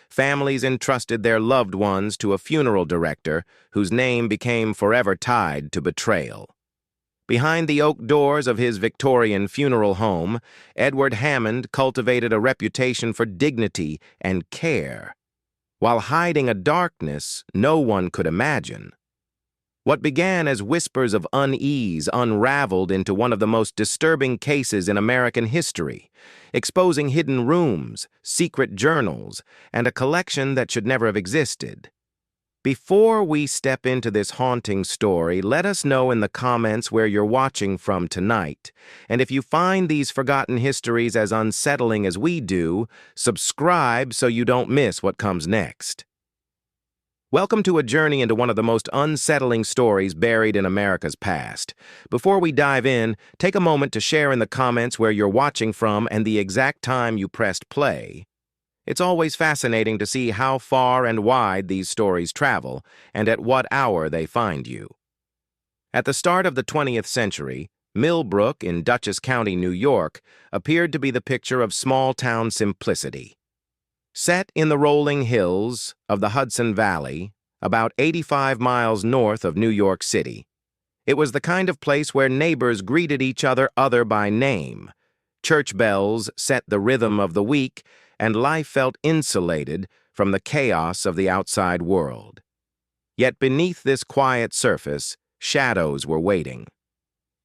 families entrusted their loved ones to a funeral director whose name became forever tied to betrayal. Behind the oak doors of his Victorian funeral home, Edward Hammond cultivated a reputation for dignity and care, while hiding a darkness no one could imagine. What began as whispers of unease unraveled into one of the most disturbing cases in American history, exposing hidden rooms, secret journals, and a collection that should never have existed. Before we step into this haunting story, let us know in the comments where you're watching from tonight. And if you find these forgotten histories as unsettling as we do, subscribe so you don't miss what comes next. Welcome to a journey into one of the most unsettling stories buried in America's past. Before we dive in, take a moment to share in the comments where you're watching from and the exact time you pressed play. It's always fascinating to see how far and wide these stories travel and at what hour they find you. At the start of the 20th century, Millbrook in Dutchess County, New York, appeared to be the picture of small-town simplicity. Set in the rolling hills of the Hudson Valley, about 85 miles north of New York City, it was the kind of place where neighbors greeted each other by name. Church bells set the rhythm of the week, and life felt insulated from the chaos of the outside world. Yet beneath this quiet surface, shadows were waiting.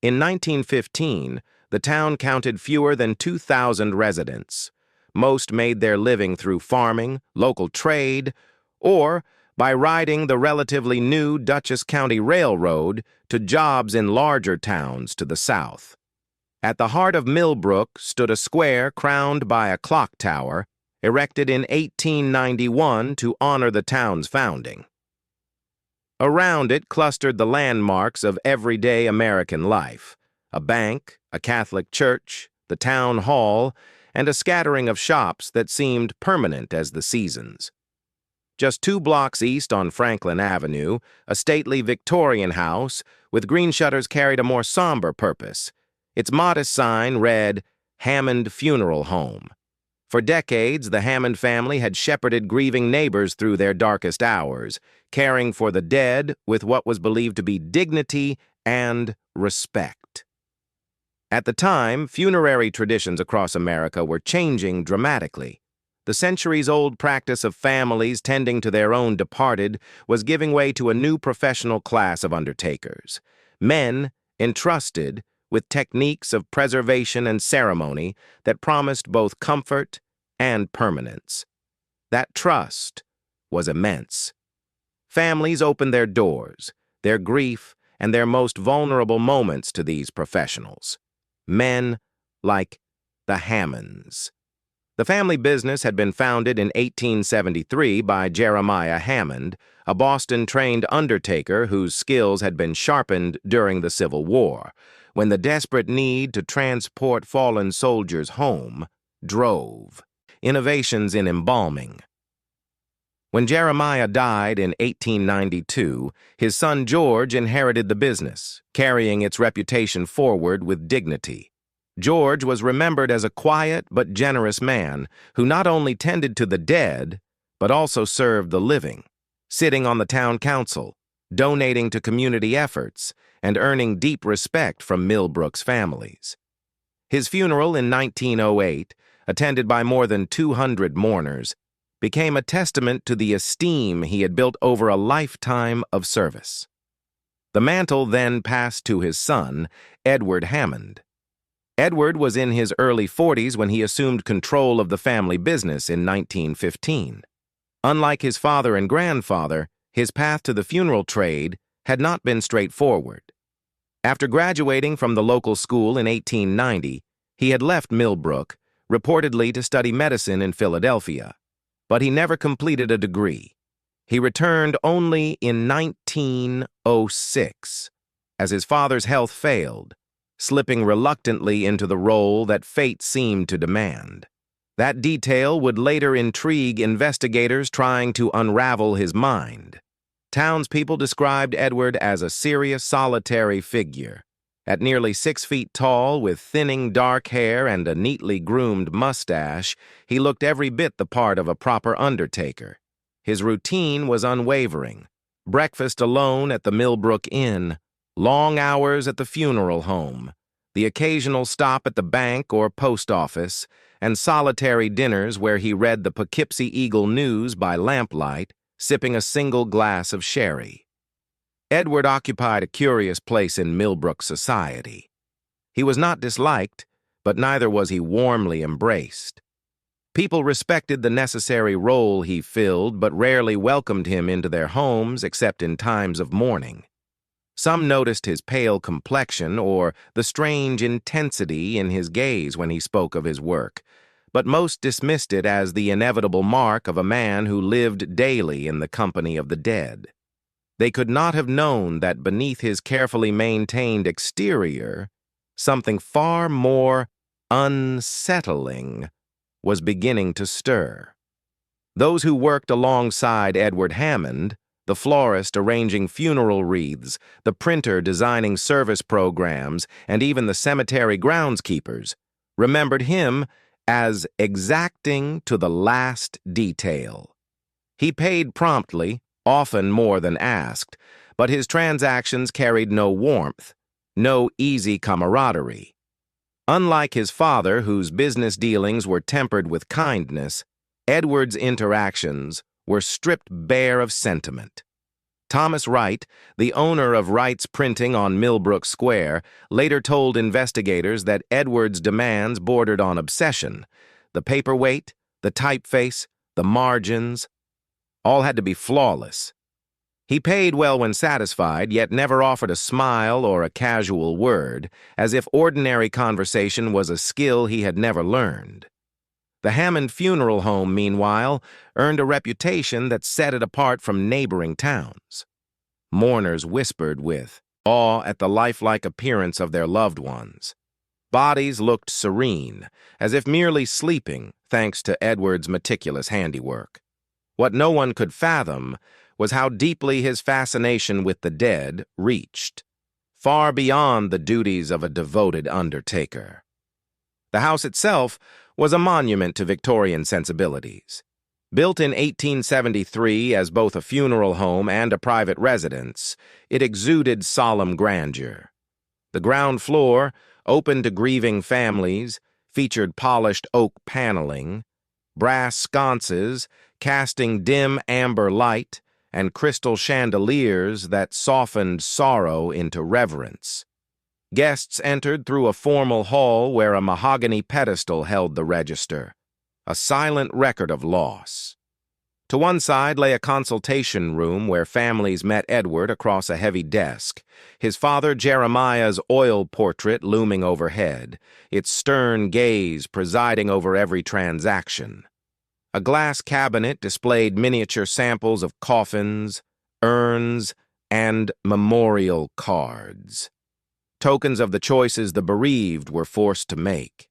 In 1915, the town counted fewer than 2,000 residents. Most made their living through farming, local trade, or by riding the relatively new Dutchess County Railroad to jobs in larger towns to the south. At the heart of Millbrook stood a square crowned by a clock tower, erected in 1891 to honor the town's founding. Around it clustered the landmarks of everyday American life: a bank, a Catholic church, the town hall, and a scattering of shops that seemed permanent as the seasons. Just 2 blocks east on Franklin Avenue, a stately Victorian house with green shutters carried a more somber purpose. Its modest sign read, Hammond Funeral Home. For decades, the Hammond family had shepherded grieving neighbors through their darkest hours, caring for the dead with what was believed to be dignity and respect. At the time, funerary traditions across America were changing dramatically. The centuries-old practice of families tending to their own departed was giving way to a new professional class of undertakers, men entrusted with techniques of preservation and ceremony that promised both comfort and permanence. That trust was immense. Families opened their doors, their grief, and their most vulnerable moments to these professionals. Men like the Hammonds. The family business had been founded in 1873 by Jeremiah Hammond, a Boston-trained undertaker whose skills had been sharpened during the Civil War, when the desperate need to transport fallen soldiers home drove innovations in embalming. When Jeremiah died in 1892, his son George inherited the business, carrying its reputation forward with dignity. George was remembered as a quiet but generous man who not only tended to the dead, but also served the living, sitting on the town council, donating to community efforts, and earning deep respect from Millbrook's families. His funeral in 1908, attended by more than 200 mourners, became a testament to the esteem he had built over a lifetime of service. The mantle then passed to his son, Edward Hammond. Edward was in his early 40s when he assumed control of the family business in 1915. Unlike his father and grandfather, his path to the funeral trade had not been straightforward. After graduating from the local school in 1890, he had left Millbrook, reportedly to study medicine in Philadelphia, but he never completed a degree. He returned only in 1906, as his father's health failed, slipping reluctantly into the role that fate seemed to demand. That detail would later intrigue investigators trying to unravel his mind. Townspeople described Edward as a serious, solitary figure, At nearly 6 feet tall, with thinning dark hair and a neatly groomed mustache, he looked every bit the part of a proper Undertaker. His routine was unwavering. Breakfast alone at the Millbrook Inn, long hours at the funeral home, the occasional stop at the bank or post office, and solitary dinners where he read the Poughkeepsie Eagle News by lamplight, sipping a single glass of sherry. Edward occupied a curious place in Millbrook society. He was not disliked, but neither was he warmly embraced. People respected the necessary role he filled, but rarely welcomed him into their homes except in times of mourning. Some noticed his pale complexion or the strange intensity in his gaze when he spoke of his work, but most dismissed it as the inevitable mark of a man who lived daily in the company of the dead. They could not have known that beneath his carefully maintained exterior, something far more unsettling was beginning to stir. Those who worked alongside Edward Hammond, the florist arranging funeral wreaths, the printer designing service programs, and even the cemetery groundskeepers, remembered him as exacting to the last detail. He paid promptly, often more than asked, but his transactions carried no warmth, no easy camaraderie. Unlike his father, whose business dealings were tempered with kindness, Edward's interactions were stripped bare of sentiment. Thomas Wright, the owner of Wright's Printing on Millbrook Square, later told investigators that Edward's demands bordered on obsession. The paperweight, the typeface, the margins, all had to be flawless. He paid well when satisfied, yet never offered a smile or a casual word, as if ordinary conversation was a skill he had never learned. The Hammond Funeral Home, meanwhile, earned a reputation that set it apart from neighboring towns. Mourners whispered with awe at the lifelike appearance of their loved ones. Bodies looked serene, as if merely sleeping, thanks to Edward's meticulous handiwork. What no one could fathom was how deeply his fascination with the dead reached, far beyond the duties of a devoted undertaker. The house itself was a monument to Victorian sensibilities. Built in 1873 as both a funeral home and a private residence, it exuded solemn grandeur. The ground floor, open to grieving families, featured polished oak paneling, brass sconces casting dim amber light, and crystal chandeliers that softened sorrow into reverence. Guests entered through a formal hall where a mahogany pedestal held the register, a silent record of loss. To one side lay a consultation room where families met Edward across a heavy desk, his father Jeremiah's oil portrait looming overhead, its stern gaze presiding over every transaction. A glass cabinet displayed miniature samples of coffins, urns, and memorial cards, tokens of the choices the bereaved were forced to make.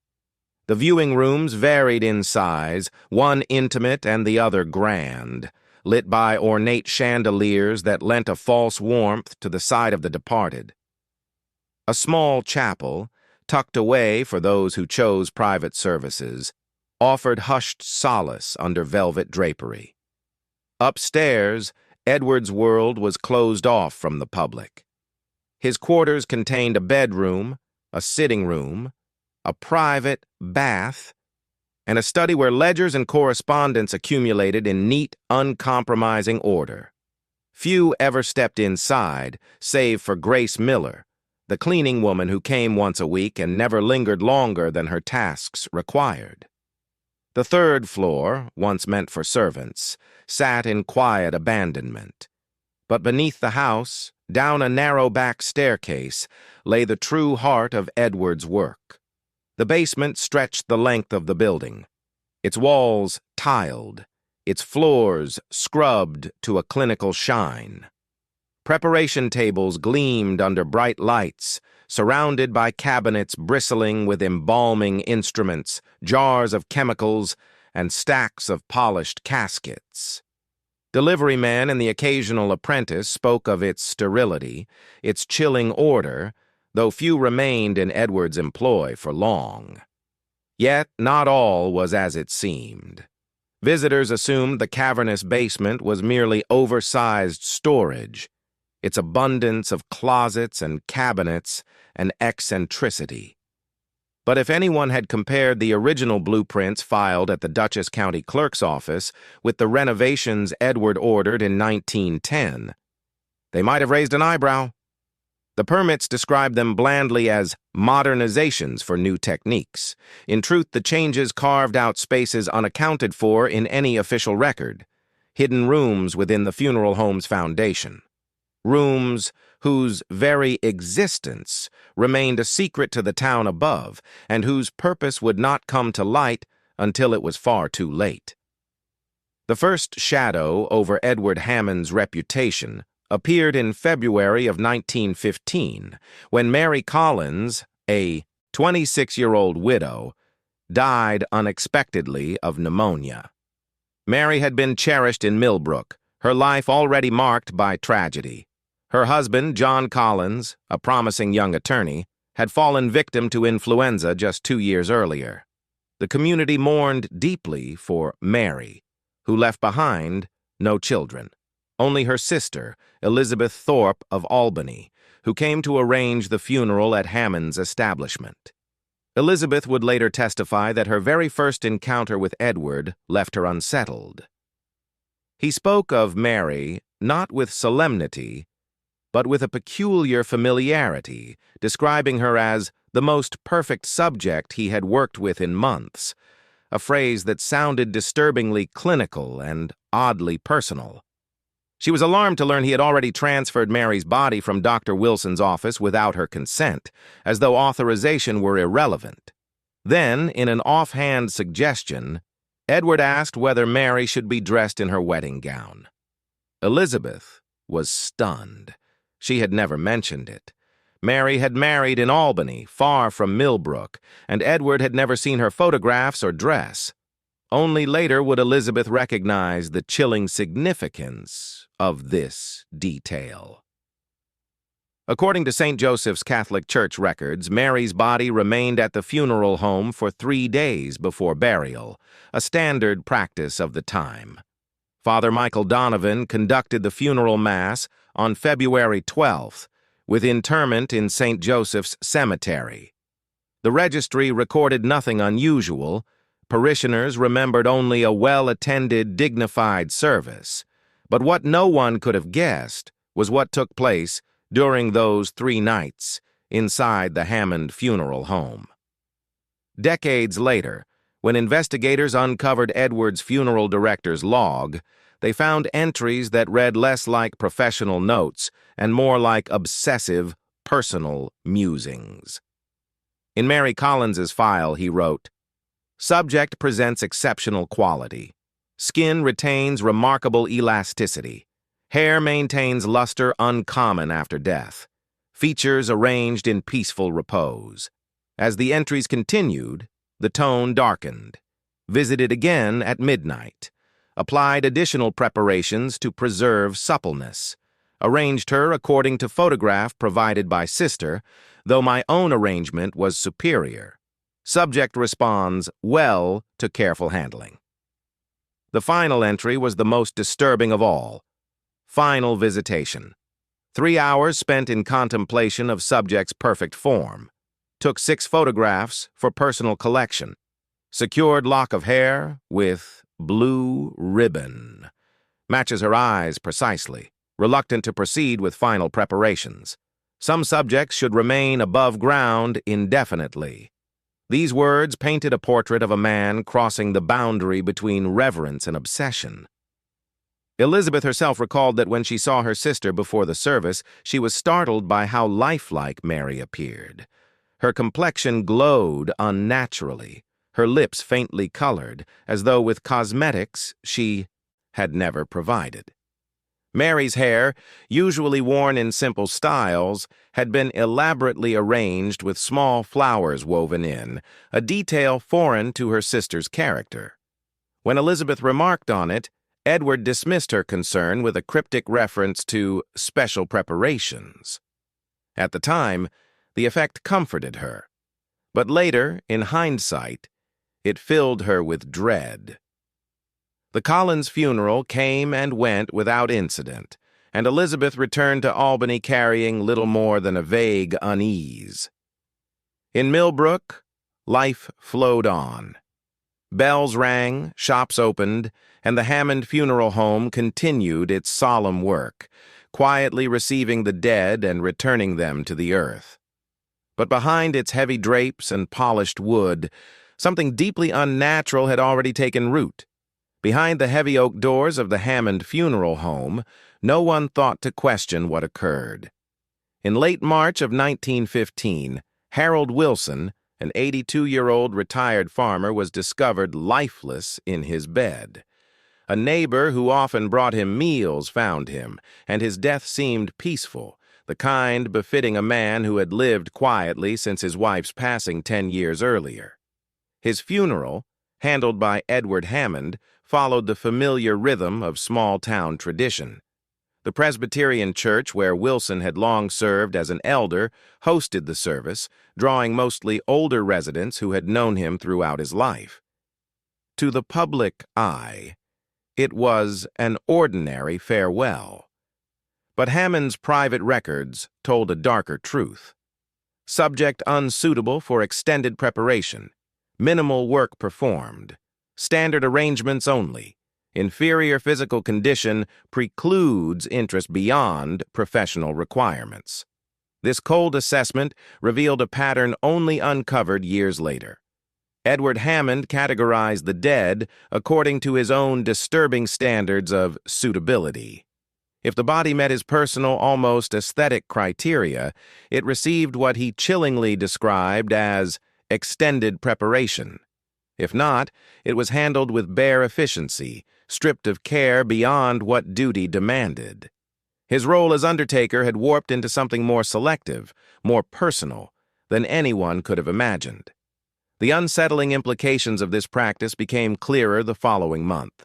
The viewing rooms varied in size, one intimate and the other grand, lit by ornate chandeliers that lent a false warmth to the sight of the departed. A small chapel, tucked away for those who chose private services, offered hushed solace under velvet drapery. Upstairs, Edward's world was closed off from the public. His quarters contained a bedroom, a sitting room, a private bath, and a study where ledgers and correspondence accumulated in neat, uncompromising order. Few ever stepped inside, save for Grace Miller, the cleaning woman who came once a week and never lingered longer than her tasks required. The third floor, once meant for servants, sat in quiet abandonment. But beneath the house, down a narrow back staircase, lay the true heart of Edward's work. The basement stretched the length of the building, its walls tiled, its floors scrubbed to a clinical shine. Preparation tables gleamed under bright lights, surrounded by cabinets bristling with embalming instruments, jars of chemicals, and stacks of polished caskets. Deliveryman and the occasional apprentice spoke of its sterility, its chilling order, though few remained in Edward's employ for long. Yet not all was as it seemed. Visitors assumed the cavernous basement was merely oversized storage, its abundance of closets and cabinets an eccentricity. But if anyone had compared the original blueprints filed at the Dutchess County Clerk's office with the renovations Edward ordered in 1910, they might have raised an eyebrow. The permits described them blandly as modernizations for new techniques. In truth, the changes carved out spaces unaccounted for in any official record, hidden rooms within the funeral home's foundation. Rooms whose very existence remained a secret to the town above, and whose purpose would not come to light until it was far too late. The first shadow over Edward Hammond's reputation appeared in February of 1915, when Mary Collins, a 26-year-old widow, died unexpectedly of pneumonia. Mary had been cherished in Millbrook, her life already marked by tragedy. Her husband, John Collins, a promising young attorney, had fallen victim to influenza just 2 years earlier. The community mourned deeply for Mary, who left behind no children. Only her sister, Elizabeth Thorpe of Albany, who came to arrange the funeral at Hammond's establishment. Elizabeth would later testify that her very first encounter with Edward left her unsettled. He spoke of Mary not with solemnity, but with a peculiar familiarity, describing her as the most perfect subject he had worked with in months, a phrase that sounded disturbingly clinical and oddly personal. She was alarmed to learn he had already transferred Mary's body from Dr. Wilson's office without her consent, as though authorization were irrelevant. Then, in an offhand suggestion, Edward asked whether Mary should be dressed in her wedding gown. Elizabeth was stunned. She had never mentioned it. Mary had married in Albany, far from Millbrook, and Edward had never seen her photographs or dress. Only later would Elizabeth recognize the chilling significance of this detail. According to St. Joseph's Catholic Church records, Mary's body remained at the funeral home for 3 days before burial, a standard practice of the time. Father Michael Donovan conducted the funeral mass on February 12th, with interment in St. Joseph's Cemetery. The registry recorded nothing unusual. Parishioners remembered only a well-attended, dignified service. But what no one could have guessed was what took place during those 3 nights inside the Hammond Funeral Home. Decades later, when investigators uncovered Edward's funeral director's log, they found entries that read less like professional notes and more like obsessive, personal musings. In Mary Collins's file, he wrote, "Subject presents exceptional quality. Skin retains remarkable elasticity. Hair maintains luster uncommon after death. Features arranged in peaceful repose." As the entries continued, the tone darkened. Visited again at midnight. Applied additional preparations to preserve suppleness. Arranged her according to photograph provided by sister, though my own arrangement was superior. Subject responds well to careful handling. The final entry was the most disturbing of all. Final visitation. 3 hours spent in contemplation of subject's perfect form. Took 6 photographs for personal collection. Secured lock of hair with blue ribbon. Matches her eyes precisely. Reluctant to proceed with final preparations. Some subjects should remain above ground indefinitely. These words painted a portrait of a man crossing the boundary between reverence and obsession. Elizabeth herself recalled that when she saw her sister before the service, she was startled by how lifelike Mary appeared. Her complexion glowed unnaturally, her lips faintly colored, as though with cosmetics she had never provided. Mary's hair, usually worn in simple styles, had been elaborately arranged with small flowers woven in, a detail foreign to her sister's character. When Elizabeth remarked on it, Edward dismissed her concern with a cryptic reference to special preparations. At the time, The effect comforted her, but later, in hindsight, it filled her with dread. The Collins funeral came and went without incident, and Elizabeth returned to Albany carrying little more than a vague unease. In Millbrook, life flowed on. Bells rang, shops opened, and the Hammond Funeral Home continued its solemn work, quietly receiving the dead and returning them to the earth. But behind its heavy drapes and polished wood, something deeply unnatural had already taken root. Behind the heavy oak doors of the Hammond Funeral Home, no one thought to question what occurred. In late March of 1915, Harold Wilson, an 82-year-old retired farmer, was discovered lifeless in his bed. A neighbor who often brought him meals found him, and his death seemed peaceful, the kind befitting a man who had lived quietly since his wife's passing 10 years earlier. His funeral, handled by Edward Hammond, followed the familiar rhythm of small-town tradition. The Presbyterian church, where Wilson had long served as an elder, hosted the service, drawing mostly older residents who had known him throughout his life. To the public eye, it was an ordinary farewell. But Hammond's private records told a darker truth. Subject unsuitable for extended preparation, minimal work performed, standard arrangements only. Inferior physical condition precludes interest beyond professional requirements. This cold assessment revealed a pattern only uncovered years later. Edward Hammond categorized the dead according to his own disturbing standards of suitability. If the body met his personal, almost aesthetic criteria, it received what he chillingly described as extended preparation. If not, it was handled with bare efficiency, stripped of care beyond what duty demanded. His role as Undertaker had warped into something more selective, more personal, than anyone could have imagined. The unsettling implications of this practice became clearer the following month.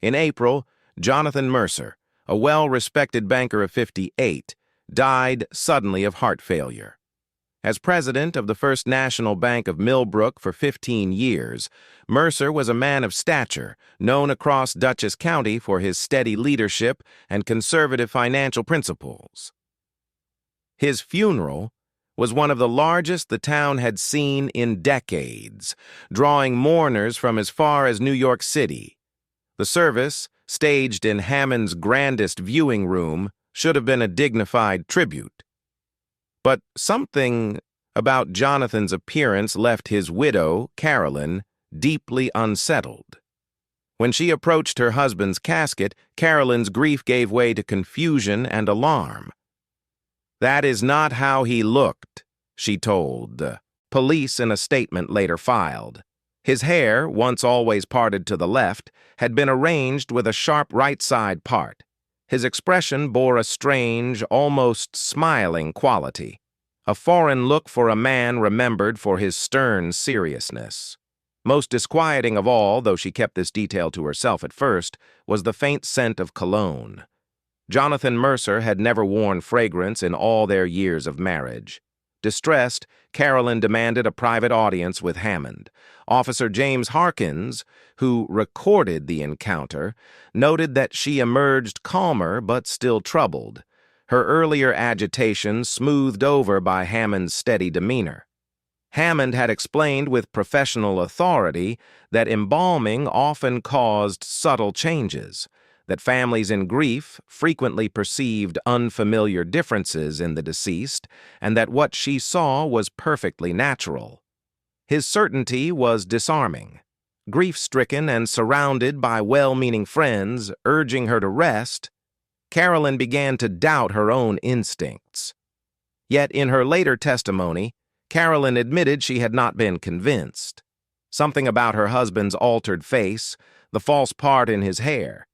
In April, Jonathan Mercer, a well-respected banker of 58, died suddenly of heart failure. As president of the First National Bank of Millbrook for 15 years, Mercer was a man of stature, known across Dutchess County for his steady leadership and conservative financial principles. His funeral was one of the largest the town had seen in decades, drawing mourners from as far as New York City. The service, staged in Hammond's grandest viewing room, should have been a dignified tribute. But something about Jonathan's appearance left his widow, Carolyn, deeply unsettled. When she approached her husband's casket, Carolyn's grief gave way to confusion and alarm. "That is not how he looked," she told. Police in a statement later filed. His hair, once always parted to the left, had been arranged with a sharp right side part. His expression bore a strange, almost smiling quality, a foreign look for a man remembered for his stern seriousness. Most disquieting of all, though she kept this detail to herself at first, was the faint scent of cologne. Jonathan Mercer had never worn fragrance in all their years of marriage. Distressed, Carolyn demanded a private audience with Hammond. Officer James Harkins, who recorded the encounter, noted that she emerged calmer but still troubled, her earlier agitation smoothed over by Hammond's steady demeanor. Hammond had explained with professional authority that embalming often caused subtle changes, that families in grief frequently perceived unfamiliar differences in the deceased, and that what she saw was perfectly natural. His certainty was disarming. Grief-stricken and surrounded by well-meaning friends urging her to rest, Carolyn began to doubt her own instincts. Yet in her later testimony, Carolyn admitted she had not been convinced. Something about her husband's altered face, the false part in his hair,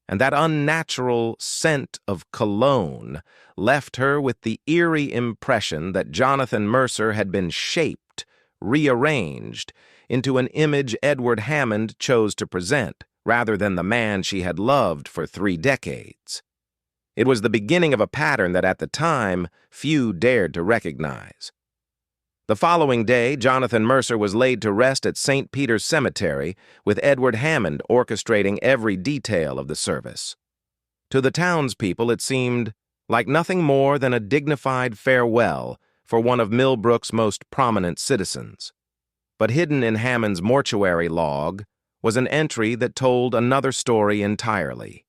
and that unnatural scent of cologne left her with the eerie impression that Jonathan Mercer had been shaped, rearranged, into an image Edward Hammond chose to present, rather than the man she had loved for 3 decades. It was the beginning of a pattern that at the time few dared to recognize. The following day, Jonathan Mercer was laid to rest at St. Peter's Cemetery, with Edward Hammond orchestrating every detail of the service. To the townspeople, it seemed like nothing more than a dignified farewell for one of Millbrook's most prominent citizens. But hidden in Hammond's mortuary log was an entry that told another story entirely.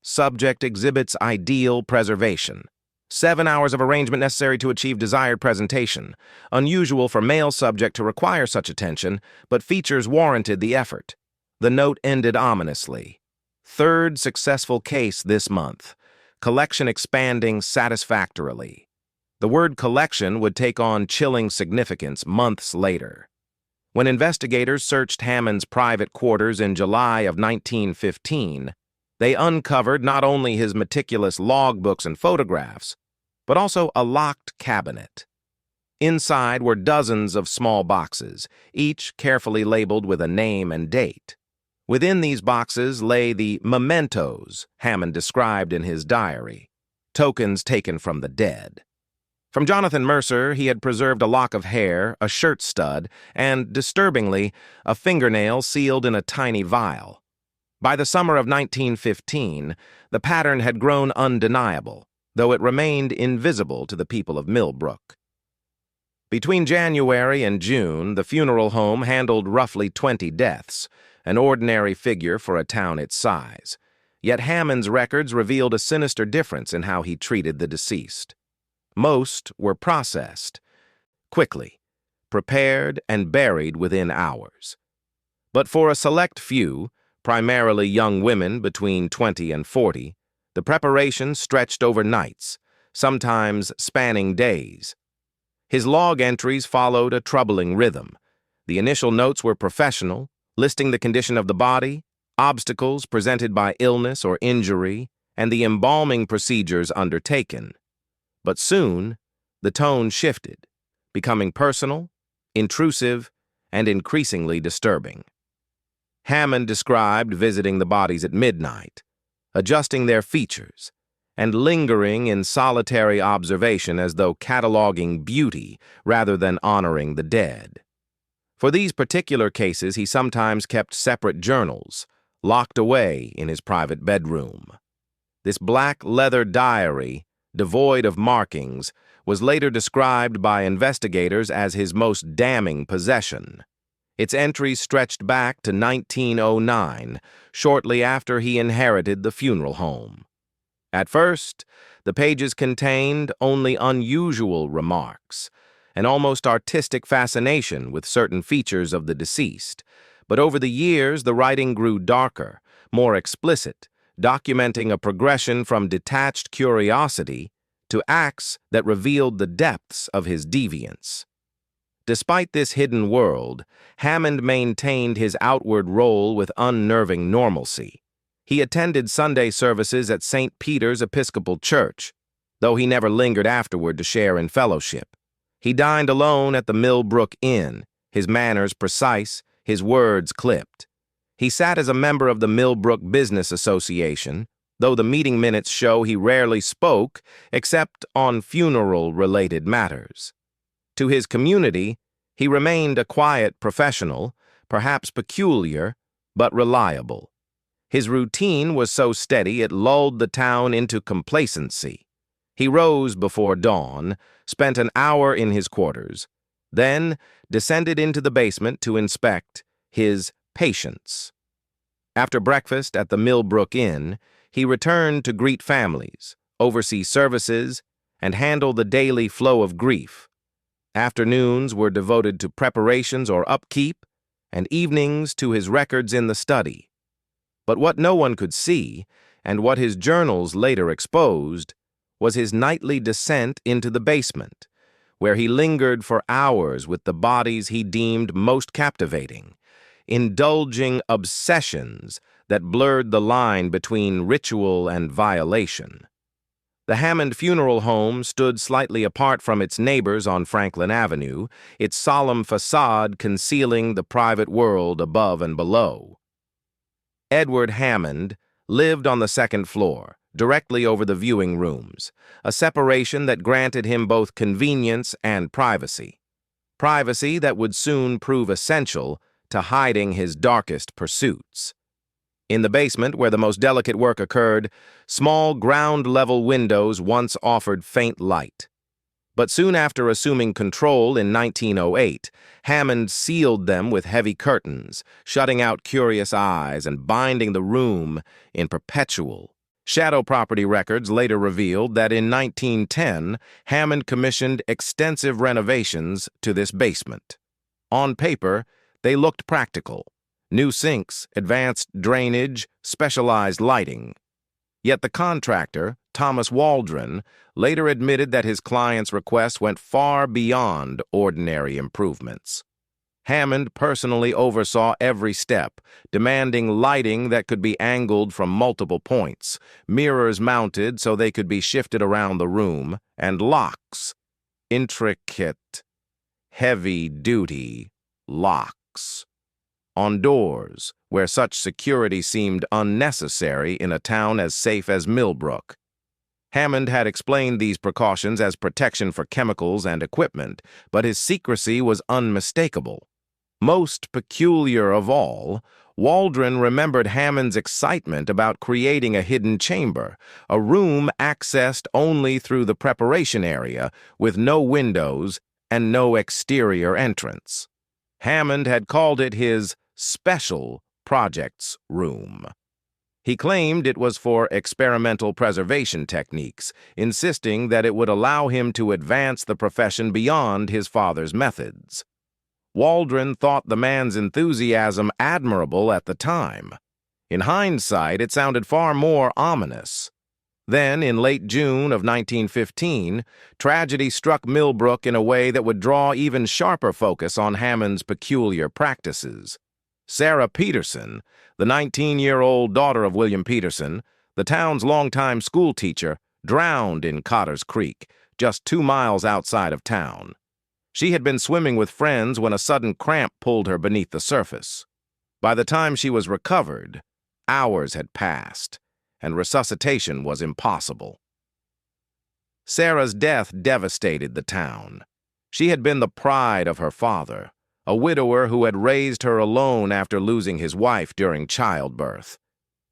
Subject exhibits ideal preservation. 7 hours of arrangement necessary to achieve desired presentation. Unusual for male subject to require such attention, but features warranted the effort. The note ended ominously. Third successful case this month. Collection expanding satisfactorily. The word collection would take on chilling significance months later. When investigators searched Hammond's private quarters in July of 1915, they uncovered not only his meticulous logbooks and photographs, but also a locked cabinet. Inside were dozens of small boxes, each carefully labeled with a name and date. Within these boxes lay the mementos Hammond described in his diary, tokens taken from the dead. From Jonathan Mercer, he had preserved a lock of hair, a shirt stud, and, disturbingly, a fingernail sealed in a tiny vial. By the summer of 1915, the pattern had grown undeniable, though it remained invisible to the people of Millbrook. Between January and June, the funeral home handled roughly 20 deaths, an ordinary figure for a town its size. Yet Hammond's records revealed a sinister difference in how he treated the deceased. Most were processed quickly, prepared and buried within hours. But for a select few, primarily young women between 20 and 40, the preparation stretched over nights, sometimes spanning days. His log entries followed a troubling rhythm. The initial notes were professional, listing the condition of the body, obstacles presented by illness or injury, and the embalming procedures undertaken. But soon, the tone shifted, becoming personal, intrusive, and increasingly disturbing. Hammond described visiting the bodies at midnight, adjusting their features, and lingering in solitary observation as though cataloging beauty rather than honoring the dead. For these particular cases, he sometimes kept separate journals, locked away in his private bedroom. This black leather diary, devoid of markings, was later described by investigators as his most damning possession. Its entries stretched back to 1909, shortly after he inherited the funeral home. At first, the pages contained only unusual remarks, an almost artistic fascination with certain features of the deceased, but over the years the writing grew darker, more explicit, documenting a progression from detached curiosity to acts that revealed the depths of his deviance. Despite this hidden world, Hammond maintained his outward role with unnerving normalcy. He attended Sunday services at St. Peter's Episcopal Church, though he never lingered afterward to share in fellowship. He dined alone at the Millbrook Inn, his manners precise, his words clipped. He sat as a member of the Millbrook Business Association, though the meeting minutes show he rarely spoke except on funeral-related matters. To his community, he remained a quiet professional, perhaps peculiar, but reliable. His routine was so steady it lulled the town into complacency. He rose before dawn, spent an hour in his quarters, then descended into the basement to inspect his patients. After breakfast at the Millbrook Inn, he returned to greet families, oversee services, and handle the daily flow of grief. Afternoons were devoted to preparations or upkeep, and evenings to his records in the study. But what no one could see, and what his journals later exposed, was his nightly descent into the basement, where he lingered for hours with the bodies he deemed most captivating, indulging obsessions that blurred the line between ritual and violation. The Hammond Funeral Home stood slightly apart from its neighbors on Franklin Avenue, its solemn façade concealing the private world above and below. Edward Hammond lived on the second floor, directly over the viewing rooms, a separation that granted him both convenience and privacy. privacy that would soon prove essential to hiding his darkest pursuits. In the basement, where the most delicate work occurred, small ground-level windows once offered faint light. But soon after assuming control in 1908, Hammond sealed them with heavy curtains, shutting out curious eyes and binding the room in perpetual. Shadow property records later revealed that in 1910, Hammond commissioned extensive renovations to this basement. On paper, they looked practical. New sinks, advanced drainage, specialized lighting. Yet the contractor, Thomas Waldron, later admitted that his client's request went far beyond ordinary improvements. Hammond personally oversaw every step, demanding lighting that could be angled from multiple points, mirrors mounted so they could be shifted around the room, and locks. Intricate, heavy-duty locks on doors, where such security seemed unnecessary in a town as safe as Millbrook. Hammond had explained these precautions as protection for chemicals and equipment, but his secrecy was unmistakable. Most peculiar of all, Waldron remembered Hammond's excitement about creating a hidden chamber, a room accessed only through the preparation area, with no windows and no exterior entrance. Hammond had called it his special projects room. He claimed it was for experimental preservation techniques, insisting that it would allow him to advance the profession beyond his father's methods. Waldron thought the man's enthusiasm admirable at the time. In hindsight, it sounded far more ominous. Then, in late June of 1915, tragedy struck Millbrook in a way that would draw even sharper focus on Hammond's peculiar practices. Sarah Peterson, the 19-year-old daughter of William Peterson, the town's longtime schoolteacher, drowned in Cotter's Creek, just 2 miles outside of town. She had been swimming with friends when a sudden cramp pulled her beneath the surface. By the time she was recovered, hours had passed, and resuscitation was impossible. Sarah's death devastated the town. She had been the pride of her father, a widower who had raised her alone after losing his wife during childbirth.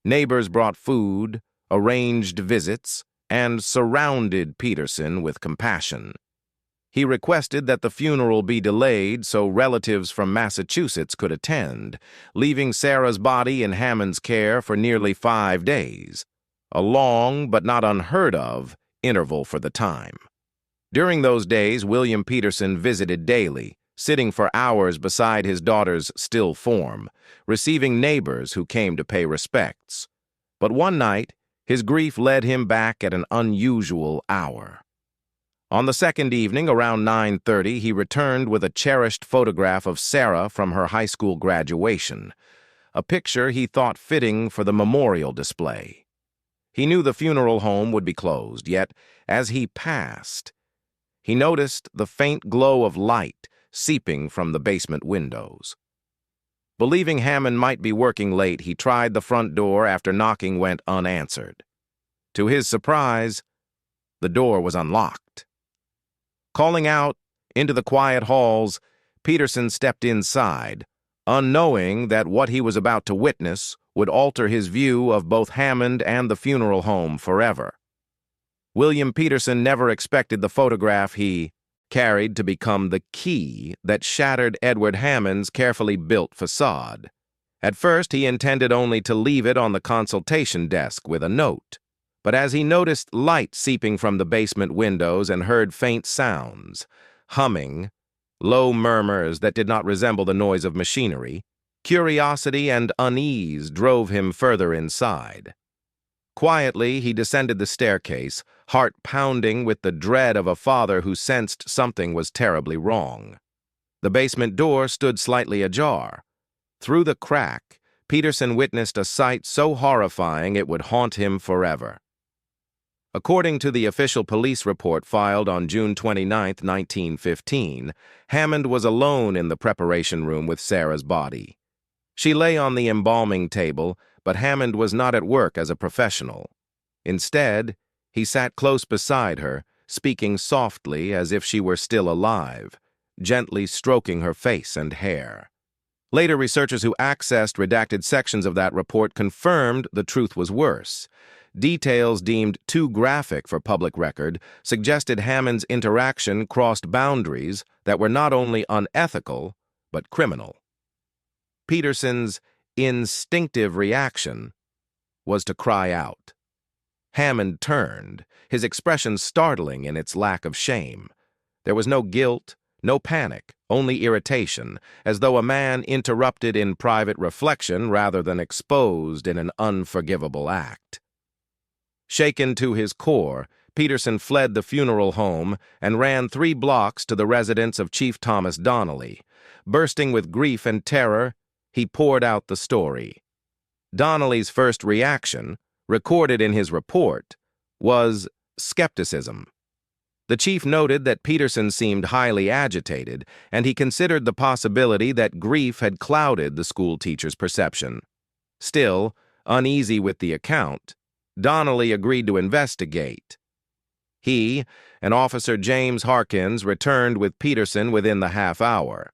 Neighbors brought food, arranged visits, and surrounded Peterson with compassion. He requested that the funeral be delayed so relatives from Massachusetts could attend, leaving Sarah's body in Hammond's care for nearly 5 days, a long but not unheard of interval for the time. During those days, William Peterson visited daily, sitting for hours beside his daughter's still form, receiving neighbors who came to pay respects. But one night, his grief led him back at an unusual hour. On the second evening, around 9:30, he returned with a cherished photograph of Sarah from her high school graduation, a picture he thought fitting for the memorial display. He knew the funeral home would be closed, yet, as he passed, he noticed the faint glow of light seeping from the basement windows. Believing Hammond might be working late, he tried the front door after knocking went unanswered. To his surprise, the door was unlocked. Calling out into the quiet halls, Peterson stepped inside, unknowing that what he was about to witness would alter his view of both Hammond and the funeral home forever. William Peterson never expected the photograph he carried to become the key that shattered Edward Hammond's carefully built façade. At first, he intended only to leave it on the consultation desk with a note. But as he noticed light seeping from the basement windows and heard faint sounds, humming, low murmurs that did not resemble the noise of machinery, curiosity and unease drove him further inside. Quietly, he descended the staircase, heart pounding with the dread of a father who sensed something was terribly wrong. The basement door stood slightly ajar. Through the crack, Peterson witnessed a sight so horrifying it would haunt him forever. According to the official police report filed on June 29, 1915, Hammond was alone in the preparation room with Sarah's body. She lay on the embalming table, but Hammond was not at work as a professional. Instead, he sat close beside her, speaking softly as if she were still alive, gently stroking her face and hair. Later, researchers who accessed redacted sections of that report confirmed the truth was worse. Details deemed too graphic for public record suggested Hammond's interaction crossed boundaries that were not only unethical, but criminal. Peterson's instinctive reaction was to cry out. Hammond turned, his expression startling in its lack of shame. There was no guilt, no panic, only irritation, as though a man interrupted in private reflection rather than exposed in an unforgivable act. Shaken to his core, Peterson fled the funeral home and ran 3 blocks to the residence of Chief Thomas Donnelly. Bursting with grief and terror, he poured out the story. Donnelly's first reaction, recorded in his report, was skepticism. The chief noted that Peterson seemed highly agitated, and he considered the possibility that grief had clouded the school teacher's perception. Still, uneasy with the account, Donnelly agreed to investigate. He and Officer James Harkins returned with Peterson within the half-hour.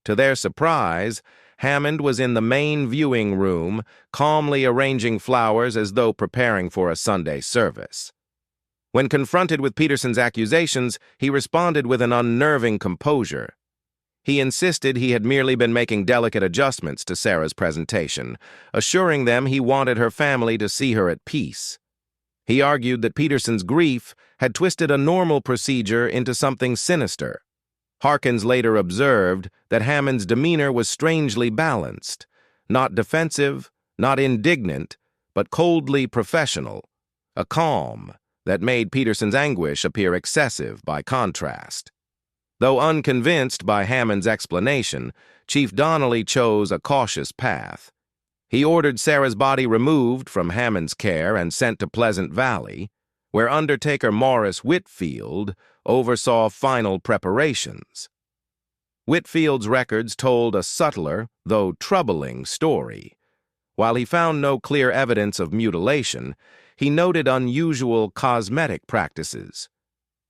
To their surprise, Hammond was in the main viewing room, calmly arranging flowers as though preparing for a Sunday service. When confronted with Peterson's accusations, he responded with an unnerving composure. He insisted he had merely been making delicate adjustments to Sarah's presentation, assuring them he wanted her family to see her at peace. He argued that Peterson's grief had twisted a normal procedure into something sinister. Harkins later observed that Hammond's demeanor was strangely balanced, not defensive, not indignant, but coldly professional, a calm that made Peterson's anguish appear excessive by contrast. Though unconvinced by Hammond's explanation, Chief Donnelly chose a cautious path. He ordered Sarah's body removed from Hammond's care and sent to Pleasant Valley, where Undertaker Morris Whitfield oversaw final preparations. Whitfield's records told a subtler, though troubling, story. While he found no clear evidence of mutilation, he noted unusual cosmetic practices.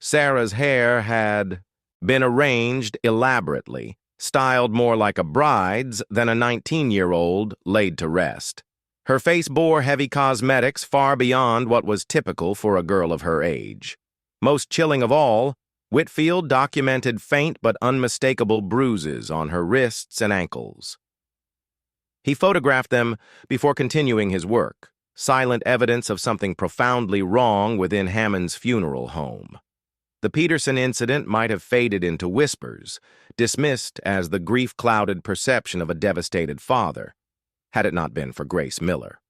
Sarah's hair had been arranged elaborately, styled more like a bride's than a 19-year-old laid to rest. Her face bore heavy cosmetics far beyond what was typical for a girl of her age. Most chilling of all, Whitfield documented faint but unmistakable bruises on her wrists and ankles. He photographed them before continuing his work, silent evidence of something profoundly wrong within Hammond's funeral home. The Peterson incident might have faded into whispers, dismissed as the grief-clouded perception of a devastated father, had it not been for Grace Miller.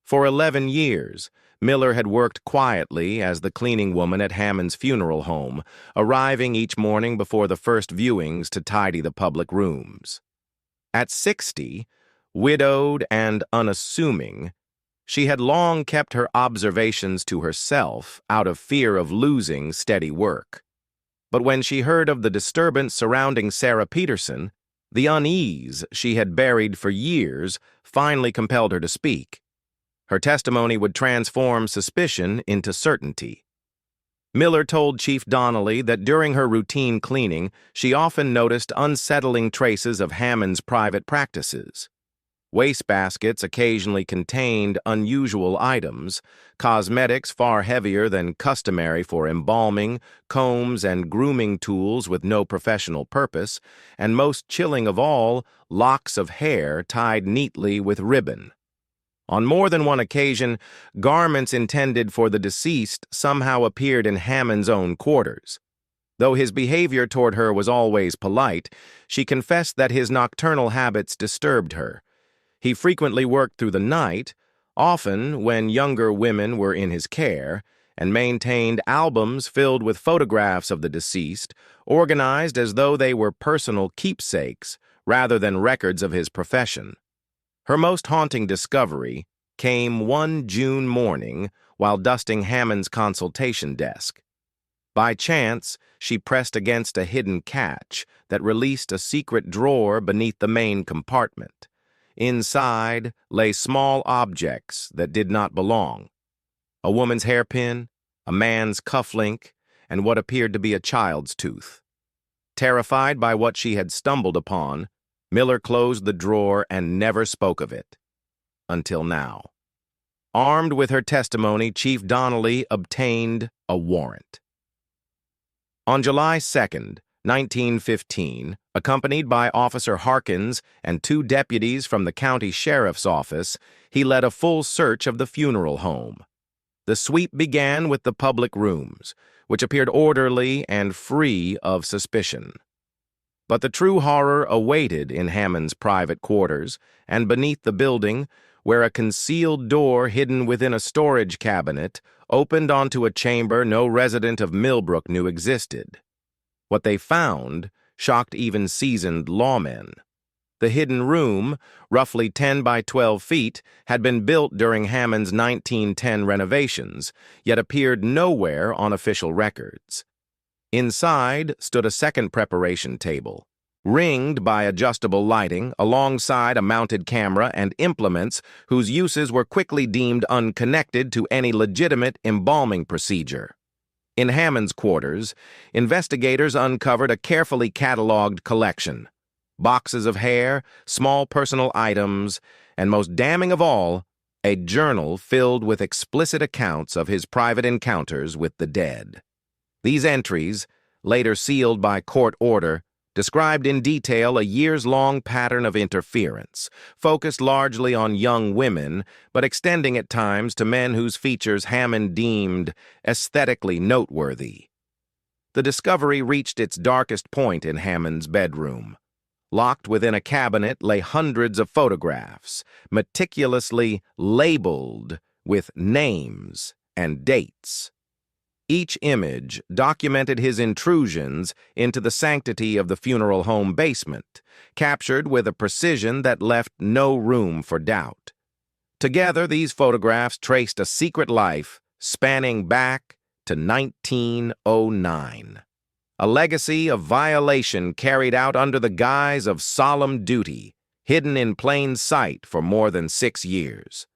For 11 years, Miller had worked quietly as the cleaning woman at Hammond's funeral home, arriving each morning before the first viewings to tidy the public rooms. At 60, widowed and unassuming, she had long kept her observations to herself out of fear of losing steady work. But when she heard of the disturbance surrounding Sarah Peterson, the unease she had buried for years finally compelled her to speak. Her testimony would transform suspicion into certainty. Miller told Chief Donnelly that during her routine cleaning, she often noticed unsettling traces of Hammond's private practices. Wastebaskets occasionally contained unusual items, cosmetics far heavier than customary for embalming, combs and grooming tools with no professional purpose, and most chilling of all, locks of hair tied neatly with ribbon. On more than one occasion, garments intended for the deceased somehow appeared in Hammond's own quarters. Though his behavior toward her was always polite, she confessed that his nocturnal habits disturbed her. He frequently worked through the night, often when younger women were in his care, and maintained albums filled with photographs of the deceased, organized as though they were personal keepsakes rather than records of his profession. Her most haunting discovery came one June morning while dusting Hammond's consultation desk. By chance, she pressed against a hidden catch that released a secret drawer beneath the main compartment. Inside lay small objects that did not belong: a woman's hairpin, a man's cufflink, and what appeared to be a child's tooth. Terrified by what she had stumbled upon, Miller closed the drawer and never spoke of it. Until now. Armed with her testimony, Chief Donnelly obtained a warrant. On July 2nd, 1915, accompanied by Officer Harkins and 2 deputies from the county sheriff's office, he led a full search of the funeral home. The sweep began with the public rooms, which appeared orderly and free of suspicion. But the true horror awaited in Hammond's private quarters and beneath the building, where a concealed door hidden within a storage cabinet opened onto a chamber no resident of Millbrook knew existed. What they found shocked even seasoned lawmen. The hidden room, roughly 10 by 12 feet, had been built during Hammond's 1910 renovations, yet appeared nowhere on official records. Inside stood a second preparation table, ringed by adjustable lighting alongside a mounted camera and implements whose uses were quickly deemed unconnected to any legitimate embalming procedure. In Hammond's quarters, investigators uncovered a carefully cataloged collection: boxes of hair, small personal items, and most damning of all, a journal filled with explicit accounts of his private encounters with the dead. These entries, later sealed by court order, described in detail a years-long pattern of interference, focused largely on young women, but extending at times to men whose features Hammond deemed aesthetically noteworthy. The discovery reached its darkest point in Hammond's bedroom. Locked within a cabinet lay hundreds of photographs, meticulously labeled with names and dates. Each image documented his intrusions into the sanctity of the funeral home basement, captured with a precision that left no room for doubt. Together, these photographs traced a secret life spanning back to 1909. A legacy of violation carried out under the guise of solemn duty, hidden in plain sight for more than 6 years.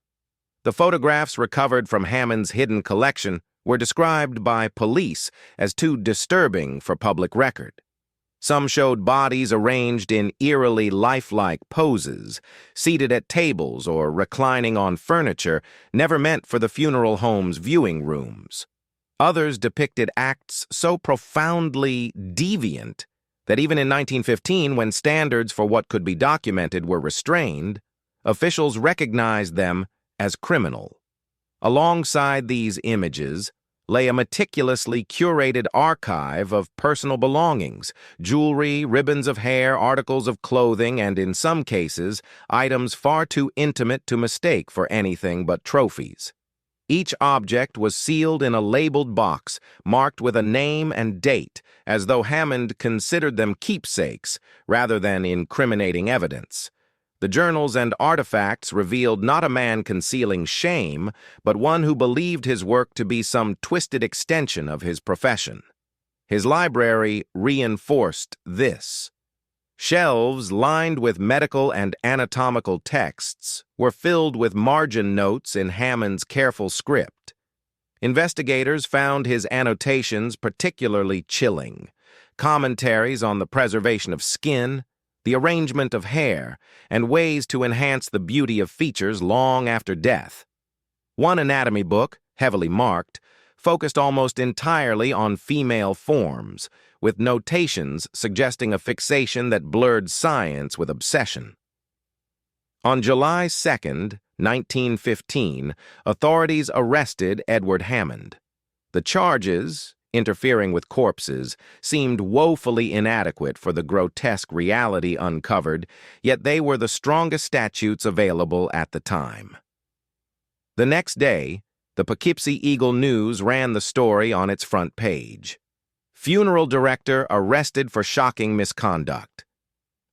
The photographs recovered from Hammond's hidden collection were described by police as too disturbing for public record. Some showed bodies arranged in eerily lifelike poses, seated at tables or reclining on furniture never meant for the funeral home's viewing rooms. Others depicted acts so profoundly deviant that even in 1915, when standards for what could be documented were restrained, officials recognized them as criminal. Alongside these images lay a meticulously curated archive of personal belongings, jewelry, ribbons of hair, articles of clothing, and in some cases, items far too intimate to mistake for anything but trophies. Each object was sealed in a labeled box, marked with a name and date, as though Hammond considered them keepsakes rather than incriminating evidence. The journals and artifacts revealed not a man concealing shame, but one who believed his work to be some twisted extension of his profession. His library reinforced this. Shelves lined with medical and anatomical texts were filled with margin notes in Hammond's careful script. Investigators found his annotations particularly chilling. Commentaries on the preservation of skin, the arrangement of hair, and ways to enhance the beauty of features long after death. One anatomy book, heavily marked, focused almost entirely on female forms, with notations suggesting a fixation that blurred science with obsession. On July 2nd, 1915, authorities arrested Edward Hammond. The charges, interfering with corpses, seemed woefully inadequate for the grotesque reality uncovered, yet they were the strongest statutes available at the time. The next day, the Poughkeepsie Eagle-News ran the story on its front page. Funeral director arrested for shocking misconduct.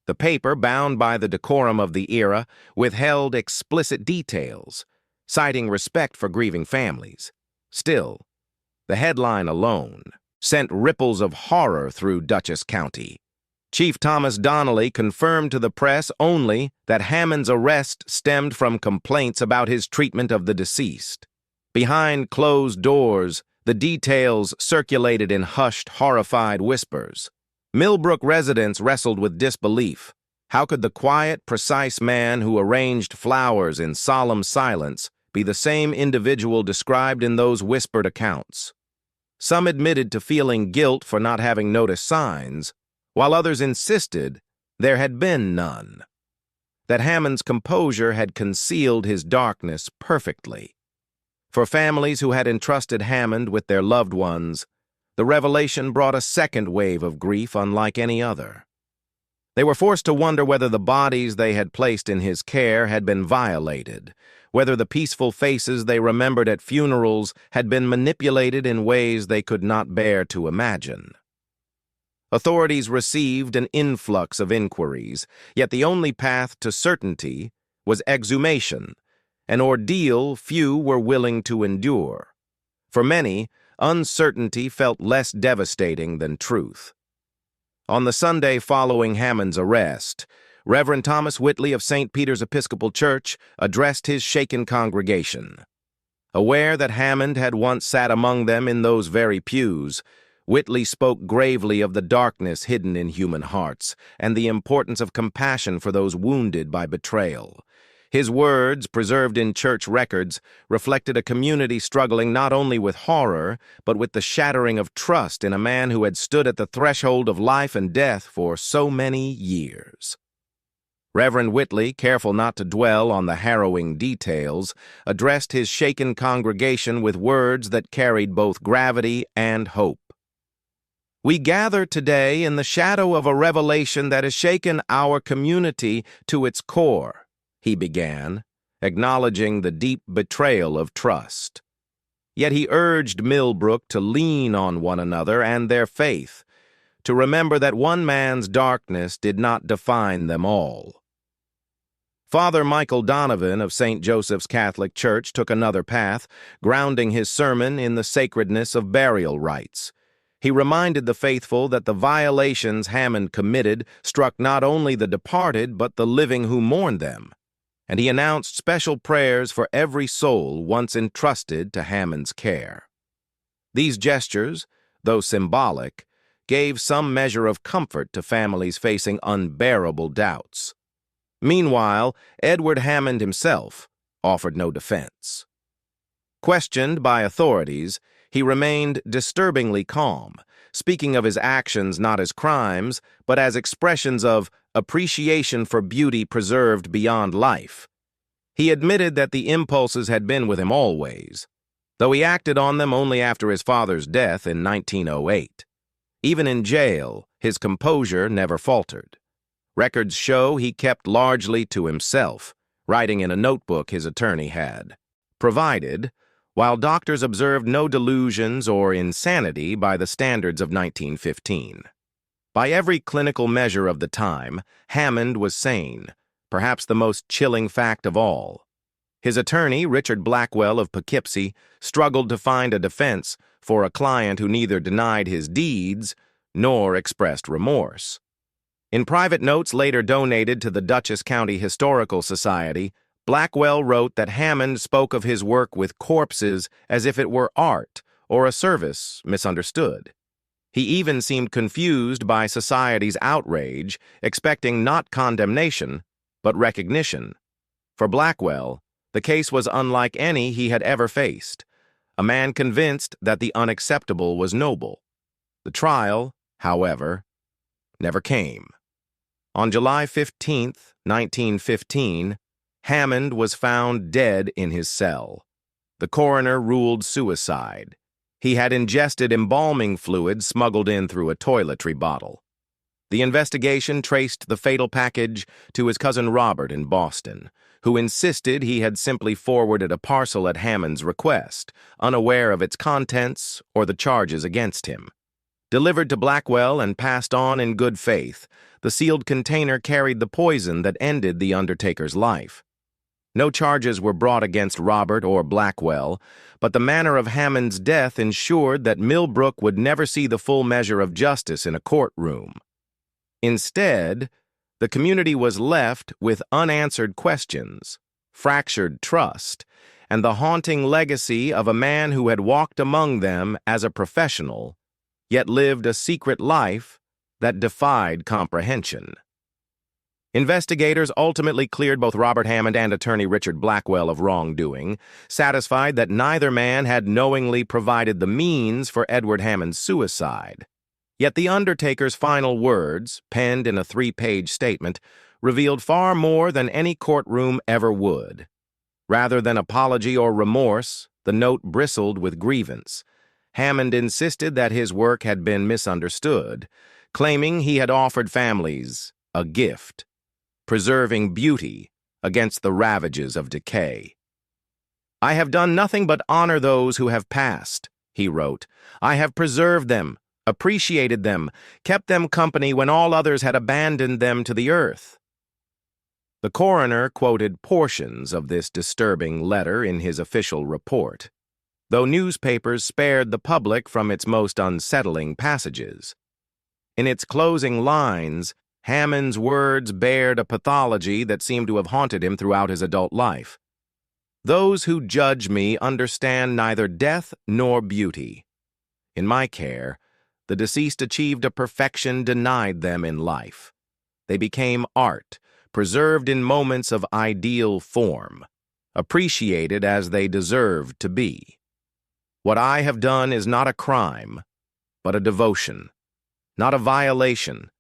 The paper, bound by the decorum of the era, withheld explicit details, citing respect for grieving families. Still, the headline alone sent ripples of horror through Dutchess County. Chief Thomas Donnelly confirmed to the press only that Hammond's arrest stemmed from complaints about his treatment of the deceased. Behind closed doors, the details circulated in hushed, horrified whispers. Millbrook residents wrestled with disbelief. How could the quiet, precise man who arranged flowers in solemn silence be the same individual described in those whispered accounts? Some admitted to feeling guilt for not having noticed signs, while others insisted there had been none. That Hammond's composure had concealed his darkness perfectly. For families who had entrusted Hammond with their loved ones, the revelation brought a second wave of grief unlike any other. They were forced to wonder whether the bodies they had placed in his care had been violated, whether the peaceful faces they remembered at funerals had been manipulated in ways they could not bear to imagine. Authorities received an influx of inquiries, yet the only path to certainty was exhumation, an ordeal few were willing to endure. For many, uncertainty felt less devastating than truth. On the Sunday following Hammond's arrest, Reverend Thomas Whitley of St. Peter's Episcopal Church addressed his shaken congregation. Aware that Hammond had once sat among them in those very pews, Whitley spoke gravely of the darkness hidden in human hearts and the importance of compassion for those wounded by betrayal. His words, preserved in church records, reflected a community struggling not only with horror, but with the shattering of trust in a man who had stood at the threshold of life and death for so many years. Reverend Whitley, careful not to dwell on the harrowing details, addressed his shaken congregation with words that carried both gravity and hope. "We gather today in the shadow of a revelation that has shaken our community to its core," he began, acknowledging the deep betrayal of trust. Yet he urged Millbrook to lean on one another and their faith, to remember that one man's darkness did not define them all. Father Michael Donovan of St. Joseph's Catholic Church took another path, grounding his sermon in the sacredness of burial rites. He reminded the faithful that the violations Hammond committed struck not only the departed but the living who mourned them, and he announced special prayers for every soul once entrusted to Hammond's care. These gestures, though symbolic, gave some measure of comfort to families facing unbearable doubts. Meanwhile, Edward Hammond himself offered no defense. Questioned by authorities, he remained disturbingly calm, speaking of his actions not as crimes, but as expressions of appreciation for beauty preserved beyond life. He admitted that the impulses had been with him always, though he acted on them only after his father's death in 1908. Even in jail, his composure never faltered. Records show he kept largely to himself, writing in a notebook his attorney had provided, while doctors observed no delusions or insanity by the standards of 1915. By every clinical measure of the time, Hammond was sane, perhaps the most chilling fact of all. His attorney, Richard Blackwell of Poughkeepsie, struggled to find a defense for a client who neither denied his deeds nor expressed remorse. In private notes later donated to the Dutchess County Historical Society, Blackwell wrote that Hammond spoke of his work with corpses as if it were art or a service misunderstood. He even seemed confused by society's outrage, expecting not condemnation, but recognition. For Blackwell, the case was unlike any he had ever faced, a man convinced that the unacceptable was noble. The trial, however, never came. On July 15, 1915, Hammond was found dead in his cell. The coroner ruled suicide. He had ingested embalming fluid smuggled in through a toiletry bottle. The investigation traced the fatal package to his cousin Robert in Boston, who insisted he had simply forwarded a parcel at Hammond's request, unaware of its contents or the charges against him. Delivered to Blackwell and passed on in good faith, the sealed container carried the poison that ended the Undertaker's life. No charges were brought against Robert or Blackwell, but the manner of Hammond's death ensured that Millbrook would never see the full measure of justice in a courtroom. Instead, the community was left with unanswered questions, fractured trust, and the haunting legacy of a man who had walked among them as a professional, yet lived a secret life that defied comprehension. Investigators ultimately cleared both Robert Hammond and attorney Richard Blackwell of wrongdoing, satisfied that neither man had knowingly provided the means for Edward Hammond's suicide. Yet the Undertaker's final words, penned in a 3-page statement, revealed far more than any courtroom ever would. Rather than apology or remorse, the note bristled with grievance. Hammond insisted that his work had been misunderstood, claiming he had offered families a gift, preserving beauty against the ravages of decay. "I have done nothing but honor those who have passed," he wrote. "I have preserved them, appreciated them, kept them company when all others had abandoned them to the earth." The coroner quoted portions of this disturbing letter in his official report, though newspapers spared the public from its most unsettling passages. In its closing lines, Hammond's words bared a pathology that seemed to have haunted him throughout his adult life. "Those who judge me understand neither death nor beauty. In my care, the deceased achieved a perfection denied them in life. They became art, preserved in moments of ideal form, appreciated as they deserved to be. What I have done is not a crime, but a devotion, not a violation,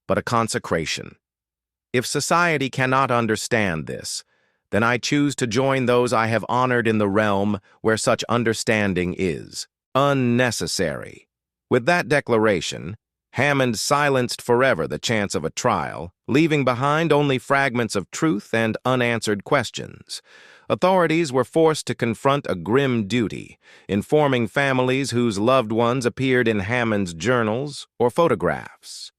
but a consecration. If society cannot understand this, then I choose to join those I have honored in the realm where such understanding is unnecessary." With that declaration, Hammond silenced forever the chance of a trial, leaving behind only fragments of truth and unanswered questions. Authorities were forced to confront a grim duty, informing families whose loved ones appeared in Hammond's journals or photographs.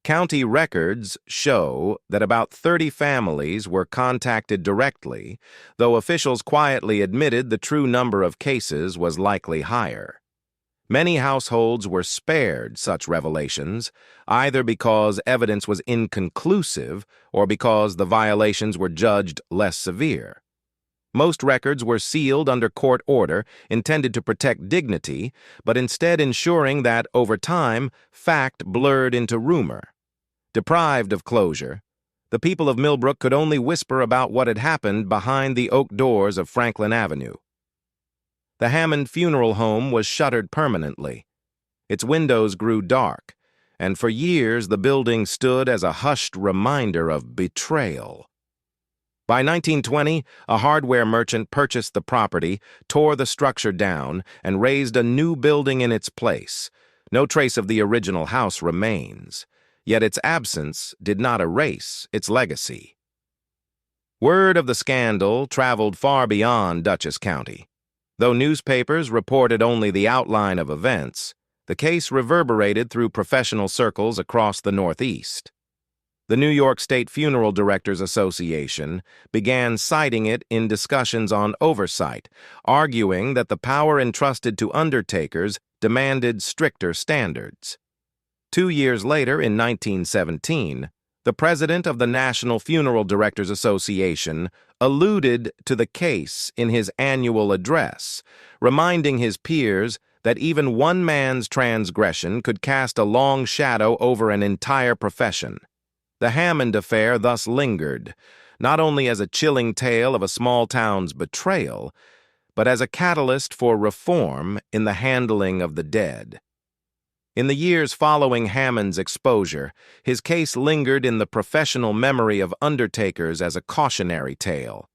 County records show that about 30 families were contacted directly, though officials quietly admitted the true number of cases was likely higher. Many households were spared such revelations, either because evidence was inconclusive or because the violations were judged less severe. Most records were sealed under court order, intended to protect dignity, but instead ensuring that, over time, fact blurred into rumor. Deprived of closure, the people of Millbrook could only whisper about what had happened behind the oak doors of Franklin Avenue. The Hammond Funeral Home was shuttered permanently. Its windows grew dark, and for years the building stood as a hushed reminder of betrayal. By 1920, a hardware merchant purchased the property, tore the structure down, and raised a new building in its place. No trace of the original house remains, yet its absence did not erase its legacy. Word of the scandal traveled far beyond Dutchess County. Though newspapers reported only the outline of events, the case reverberated through professional circles across the Northeast. The New York State Funeral Directors Association began citing it in discussions on oversight, arguing that the power entrusted to undertakers demanded stricter standards. 2 years later, in 1917, the president of the National Funeral Directors Association alluded to the case in his annual address, reminding his peers that even one man's transgression could cast a long shadow over an entire profession. The Hammond affair thus lingered, not only as a chilling tale of a small town's betrayal, but as a catalyst for reform in the handling of the dead. In the years following Hammond's exposure, his case lingered in the professional memory of undertakers as a cautionary tale.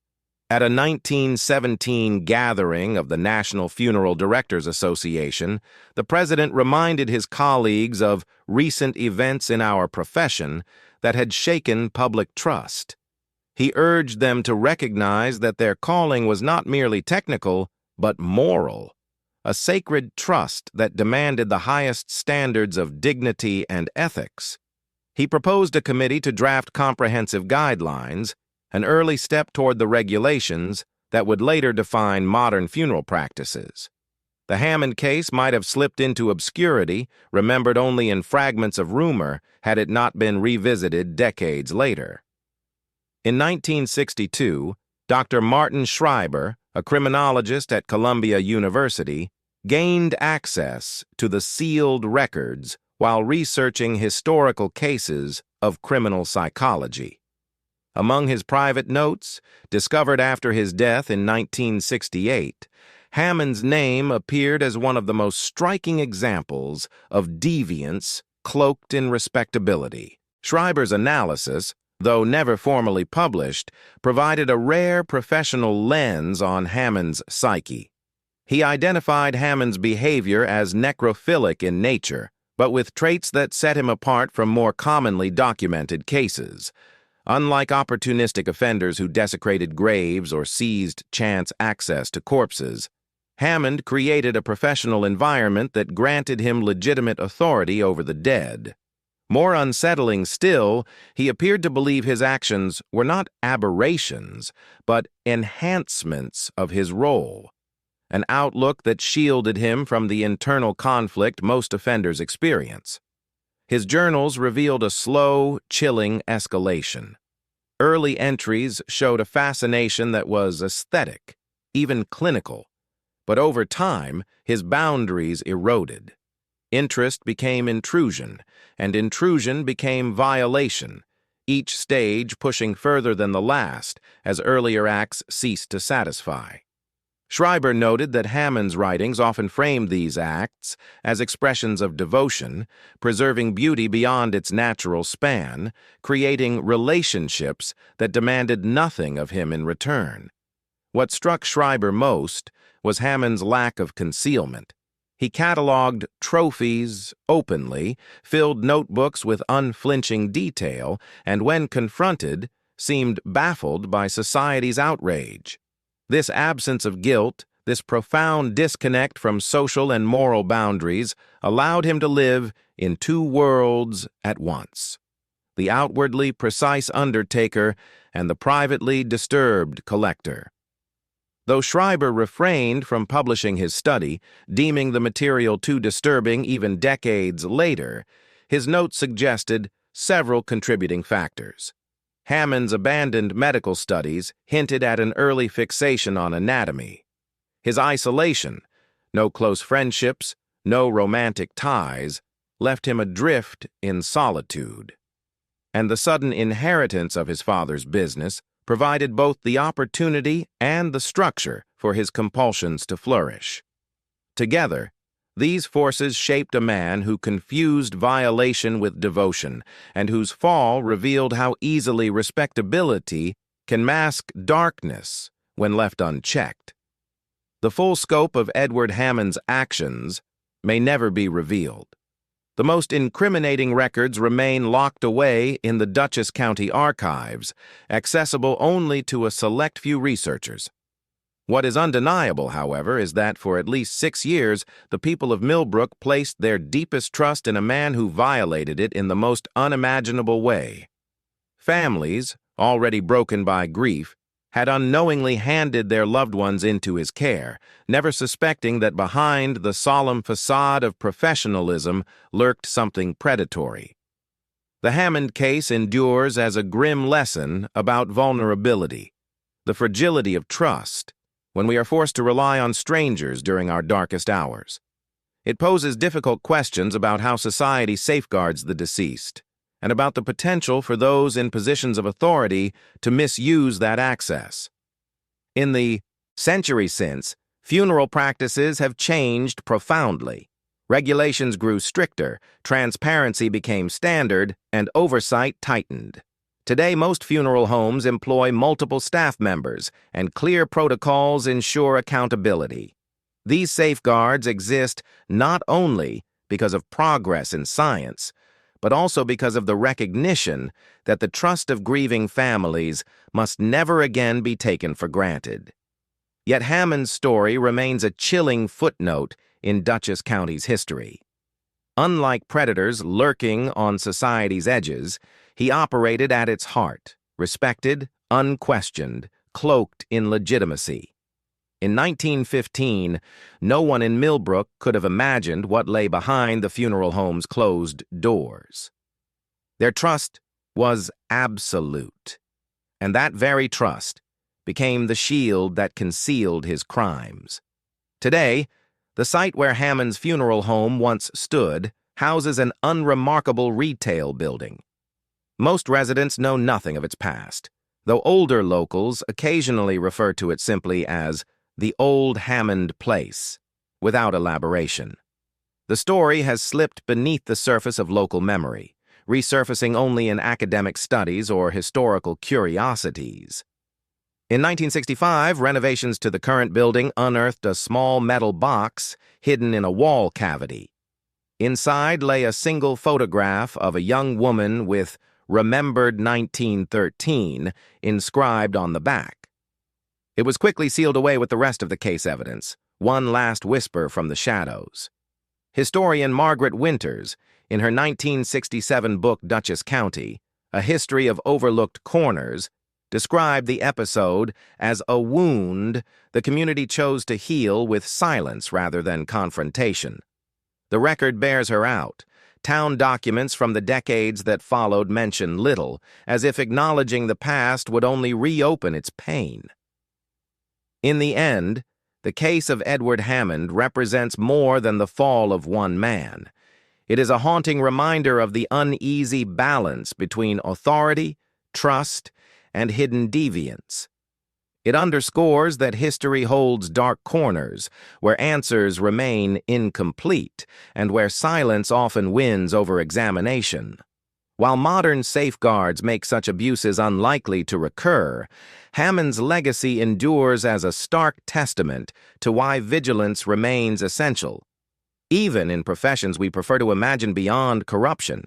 At a 1917 gathering of the National Funeral Directors Association, the president reminded his colleagues of recent events in our profession that had shaken public trust. He urged them to recognize that their calling was not merely technical, but moral, a sacred trust that demanded the highest standards of dignity and ethics. He proposed a committee to draft comprehensive guidelines, an early step toward the regulations that would later define modern funeral practices. The Hammond case might have slipped into obscurity, remembered only in fragments of rumor, had it not been revisited decades later. In 1962, Dr. Martin Schreiber, a criminologist at Columbia University, gained access to the sealed records while researching historical cases of criminal psychology. Among his private notes, discovered after his death in 1968, Hammond's name appeared as one of the most striking examples of deviance cloaked in respectability. Schreiber's analysis, though never formally published, provided a rare professional lens on Hammond's psyche. He identified Hammond's behavior as necrophilic in nature, but with traits that set him apart from more commonly documented cases. Unlike opportunistic offenders who desecrated graves or seized chance access to corpses, Hammond created a professional environment that granted him legitimate authority over the dead. More unsettling still, he appeared to believe his actions were not aberrations, but enhancements of his role, an outlook that shielded him from the internal conflict most offenders experience. His journals revealed a slow, chilling escalation. Early entries showed a fascination that was aesthetic, even clinical, but over time, his boundaries eroded. Interest became intrusion, and intrusion became violation, each stage pushing further than the last as earlier acts ceased to satisfy. Schreiber noted that Hammond's writings often framed these acts as expressions of devotion, preserving beauty beyond its natural span, creating relationships that demanded nothing of him in return. What struck Schreiber most was Hammond's lack of concealment. He cataloged trophies openly, filled notebooks with unflinching detail, and when confronted, seemed baffled by society's outrage. This absence of guilt, this profound disconnect from social and moral boundaries, allowed him to live in two worlds at once: the outwardly precise Undertaker and the privately disturbed collector. Though Schreiber refrained from publishing his study, deeming the material too disturbing even decades later, his notes suggested several contributing factors. Hammond's abandoned medical studies hinted at an early fixation on anatomy. His isolation, no close friendships, no romantic ties, left him adrift in solitude. And the sudden inheritance of his father's business provided both the opportunity and the structure for his compulsions to flourish. Together, these forces shaped a man who confused violation with devotion, and whose fall revealed how easily respectability can mask darkness when left unchecked. The full scope of Edward Hammond's actions may never be revealed. The most incriminating records remain locked away in the Dutchess County archives, accessible only to a select few researchers. What is undeniable, however, is that for at least 6 years, the people of Millbrook placed their deepest trust in a man who violated it in the most unimaginable way. Families, already broken by grief, had unknowingly handed their loved ones into his care, never suspecting that behind the solemn facade of professionalism lurked something predatory. The Hammond case endures as a grim lesson about vulnerability, the fragility of trust, when we are forced to rely on strangers during our darkest hours. It poses difficult questions about how society safeguards the deceased, and about the potential for those in positions of authority to misuse that access. In the century since, funeral practices have changed profoundly. Regulations grew stricter, transparency became standard, and oversight tightened. Today, most funeral homes employ multiple staff members, and clear protocols ensure accountability. These safeguards exist not only because of progress in science, but also because of the recognition that the trust of grieving families must never again be taken for granted. Yet Hammond's story remains a chilling footnote in Dutchess County's history. Unlike predators lurking on society's edges, he operated at its heart, respected, unquestioned, cloaked in legitimacy. In 1915, no one in Millbrook could have imagined what lay behind the funeral home's closed doors. Their trust was absolute, and that very trust became the shield that concealed his crimes. Today, the site where Hammond's funeral home once stood houses an unremarkable retail building. Most residents know nothing of its past, though older locals occasionally refer to it simply as the Old Hammond Place, without elaboration. The story has slipped beneath the surface of local memory, resurfacing only in academic studies or historical curiosities. In 1965, renovations to the current building unearthed a small metal box hidden in a wall cavity. Inside lay a single photograph of a young woman with "Remembered 1913" inscribed on the back. It was quickly sealed away with the rest of the case evidence, one last whisper from the shadows. Historian Margaret Winters, in her 1967 book Dutchess County, A History of Overlooked Corners, described the episode as a wound the community chose to heal with silence rather than confrontation. The record bears her out. Town documents from the decades that followed mention little, as if acknowledging the past would only reopen its pain. In the end, the case of Edward Hammond represents more than the fall of one man. It is a haunting reminder of the uneasy balance between authority, trust, and hidden deviance. It underscores that history holds dark corners, where answers remain incomplete, and where silence often wins over examination. While modern safeguards make such abuses unlikely to recur, Hammond's legacy endures as a stark testament to why vigilance remains essential, even in professions we prefer to imagine beyond corruption.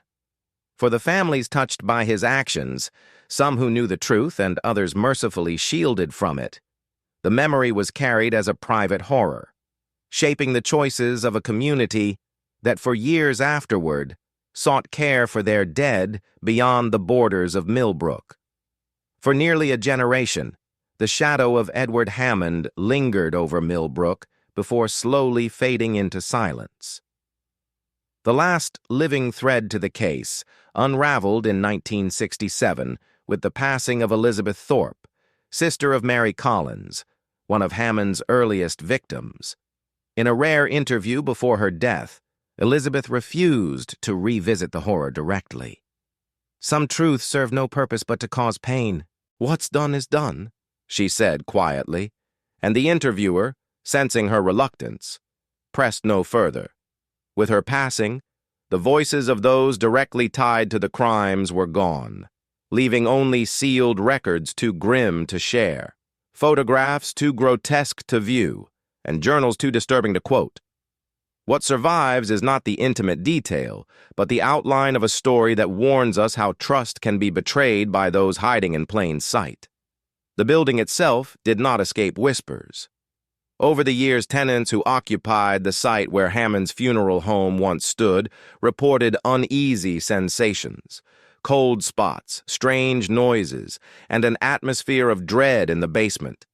For the families touched by his actions, some who knew the truth and others mercifully shielded from it, the memory was carried as a private horror, shaping the choices of a community that for years afterward sought care for their dead beyond the borders of Millbrook. For nearly a generation, the shadow of Edward Hammond lingered over Millbrook before slowly fading into silence. The last living thread to the case unraveled in 1967 with the passing of Elizabeth Thorpe, sister of Mary Collins, one of Hammond's earliest victims. In a rare interview before her death, Elizabeth refused to revisit the horror directly. "Some truths serve no purpose but to cause pain. What's done is done," she said quietly, and the interviewer, sensing her reluctance, pressed no further. With her passing, the voices of those directly tied to the crimes were gone, leaving only sealed records too grim to share, photographs too grotesque to view, and journals too disturbing to quote. What survives is not the intimate detail, but the outline of a story that warns us how trust can be betrayed by those hiding in plain sight. The building itself did not escape whispers. Over the years, tenants who occupied the site where Hammond's funeral home once stood reported uneasy sensations, cold spots, strange noises, and an atmosphere of dread in the basement.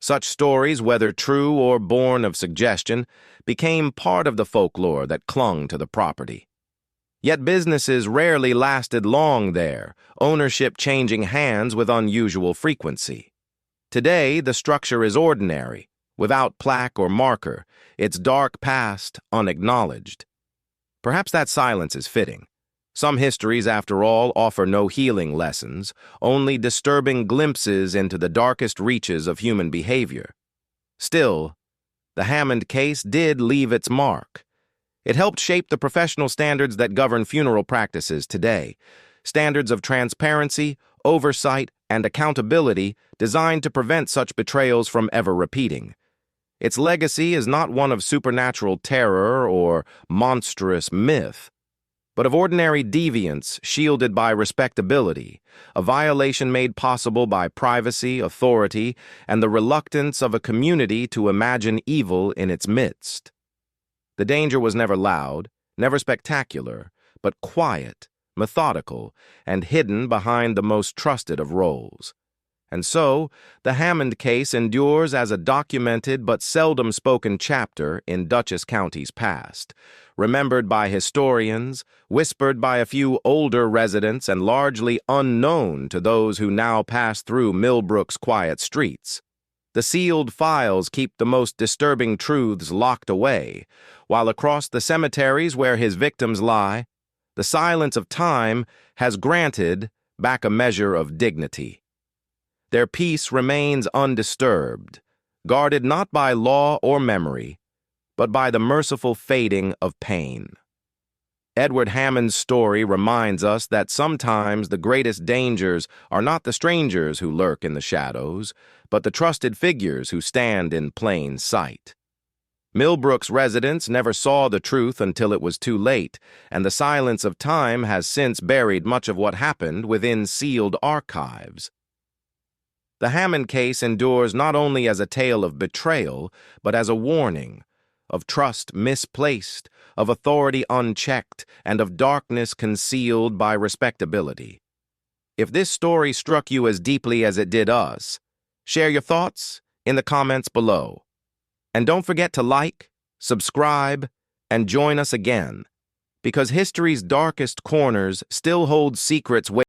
Such stories, whether true or born of suggestion, became part of the folklore that clung to the property. Yet businesses rarely lasted long there, ownership changing hands with unusual frequency. Today, the structure is ordinary, without plaque or marker, its dark past unacknowledged. Perhaps that silence is fitting. Some histories, after all, offer no healing lessons, only disturbing glimpses into the darkest reaches of human behavior. Still, the Hammond case did leave its mark. It helped shape the professional standards that govern funeral practices today, standards of transparency, oversight, and accountability designed to prevent such betrayals from ever repeating. Its legacy is not one of supernatural terror or monstrous myth, but of ordinary deviance shielded by respectability, a violation made possible by privacy, authority, and the reluctance of a community to imagine evil in its midst. The danger was never loud, never spectacular, but quiet, methodical, and hidden behind the most trusted of roles. And so, the Hammond case endures as a documented but seldom spoken chapter in Dutchess County's past, remembered by historians, whispered by a few older residents, and largely unknown to those who now pass through Millbrook's quiet streets. The sealed files keep the most disturbing truths locked away, while across the cemeteries where his victims lie, the silence of time has granted back a measure of dignity. Their peace remains undisturbed, guarded not by law or memory, but by the merciful fading of pain. Edward Hammond's story reminds us that sometimes the greatest dangers are not the strangers who lurk in the shadows, but the trusted figures who stand in plain sight. Millbrook's residents never saw the truth until it was too late, and the silence of time has since buried much of what happened within sealed archives. The Hammond case endures not only as a tale of betrayal, but as a warning of trust misplaced, of authority unchecked, and of darkness concealed by respectability. If this story struck you as deeply as it did us, share your thoughts in the comments below. And don't forget to like, subscribe, and join us again, because history's darkest corners still hold secrets waiting.